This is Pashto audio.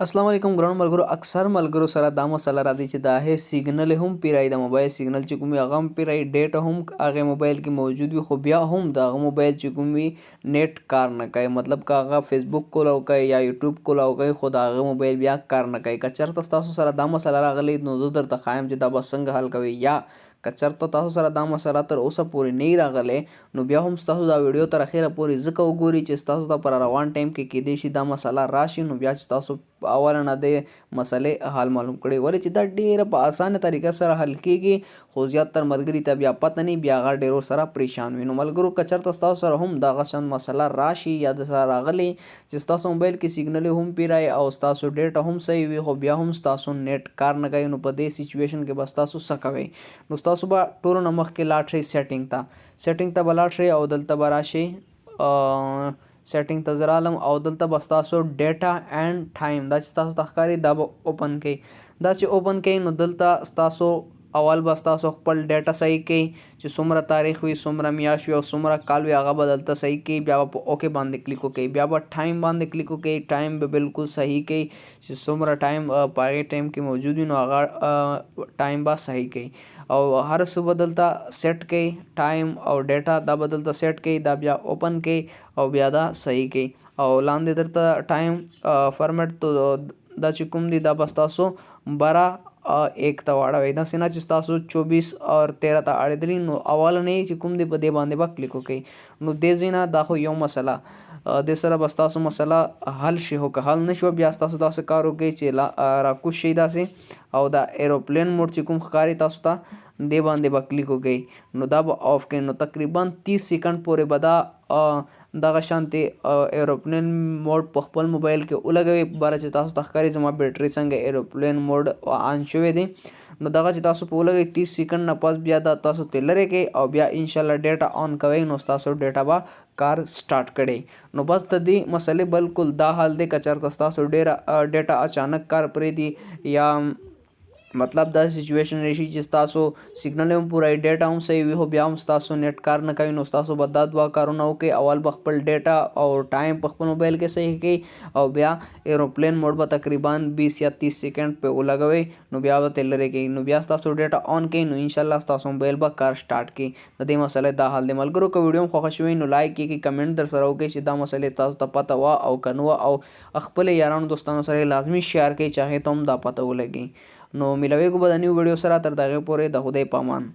अस्सलाम वालेकुम ګرانو ملګرو. اکثر ملګرو سره دا مسله راځي چې دا هي سیګنل هم پیرای د موبایل سیګنل چې کوم هغه هم پیرای ډیټا هم هغه موبایل کې موجود وي خو بیا هم د هغه موبایل چې کوم وي نیټ کار نه کوي. مطلب که هغه فیسبوک کولاو کوي یا یوټیوب کولاو کوي خو د هغه موبایل بیا کار نه کوي. که چېرته تاسو سره دا مسله راغلی نو زه درته ښایم چې دا به څنګه حل کوئ، یا که چېرته تاسو سره دا مسله تر اوسه پورې نه وي راغلی نو بیا هم ستاسو دا ویډیو تر اخره پورې ځکه وګورئ چې ستاسو ته پر روان ټایم کې کیدای شي دا مسله راشي، نو بیا چې تاسو اوله نه د مسلې حل معلوم کړئ. ولې چې دا ډیره په اسانه طریقه سره حل کیږي خو زیاتره ملګري ته بیا پته نه بیا هغه ډیرو سره پریشان وي. نو ملګرو که چېرته ستاسو سره هم دغه شان مسله راشي یا د سره راغلی چې ستاسو موبایل کې سیګنل هم پیرای او ستاسو ډیټا هم صحیح وي خو بیا هم ستاسو نیټ کار نه کوي، نو په دې سچویشن کې به ستاسو څه کوئ؟ نو ستاسو به ټولو نه مخکې لاړ شئ سیټینګ ته به لاړ شئ او دلته به راشئ سیټینګ ته زه رالم او دلته به ستاسو ډیټا اینډ ټایم دا چې تاسو ته ښکاري دا به اوپن کړئ. دا چې اوپن کړئ نو دلته ستاسو اول به ستاسو خپل ډیټا صحیح کړئ چې څومره تاریخ وي، څومره میاشت وي او څومره کال وي هغه به دلته صحیح کړئ. بیا به په اوکې باندې کلیک وکړئ، بیا به ټایم باندې کلیک وکړئ، ټایم به بالکل صحیح کړئ چې څومره ټایم په هغې ټایم کې موجود وي نو هغه ټایم به صحیح کړئ او هر څه به دلته سیټ کړئ، ټایم او ډیټا دا به دلته سیټ کړئ، دا بیا اوپن کړئ او بیا دا صحیح کړئ او لاندې درته ټایم فارمیټ دا چې کوم دی دا به ستاسو 12:01 ته واړوئ. داسې نه چې ستاسو 24 اور 13 ته اړېدلي نو اولنی چې کوم دی په دې باندې به کلیک وکړئ. نو دې ځای نه دا خو یو مسله دې سره به ستاسو مسله حل شي، خو که حل نه شوه بیا ستاسو داسې کار وکړئ چې راکوز شئ داسې او دا ایروپلین موډ چې کوم ښکاري تاسو ته دې باندې به کلیک وکړئ نو دا به آف کړئ. نو تقریبا 30 سیکنډ پورې به دا دغه شانتې ایروپلین موډ په خپل موبایل کې ولګوئ. باره چې تاسو ته ښکاري زما بیټرۍ څنګه ایروپلین موډ آن شوی دی نو دغه چې تاسو په ولګئ 30 سیکنډ نه پس بیا دا تاسو ترې لرې کړئ او بیا انشاءالله ډیټا آن کوئ نو ستاسو ډیټا به کار سټارټ کړئ. نو بس د دې مسلې بالکل دا حال دی. که چېرته ستاسو ډیره ډیټا اچانک کار پرېږدي یا مطلب دا سچویشن راشي چې ستاسو سیګنل هم پوره ډیټا هم صحیح وي خو بیا هم ستاسو نیټ کار نه کوي نو ستاسو به دا دوه کارونه وکړئ. اول به خپل ډیټا او ټایم په خپل موبایل کې صحیح کړئ او بیا ایروپلین موډ به تقریبا 20 یا 30 سیکنډ پې ولګوئ نو بیا به ترې لرې کړئ نو بیا ستاسو ډیټا آن کړئ نو انشاءالله ستاسو موبایل به کار سټارټ کړي. د دې مسلې دا حال دی. ملګرو که ویډیو هم خوښه شوې نو لایک کړئ، کمنټ در سره وکړئ چې دا مسلې تاسو ته پته وه او که نه وه او خپلو یارانو دوستانو سره یې لازمي شیر کړئ چې هغې ته هم دا پته ولګي. نو میلاویږو به د نیو ویډیو سره، تر د هغې پورې د خدای په امان.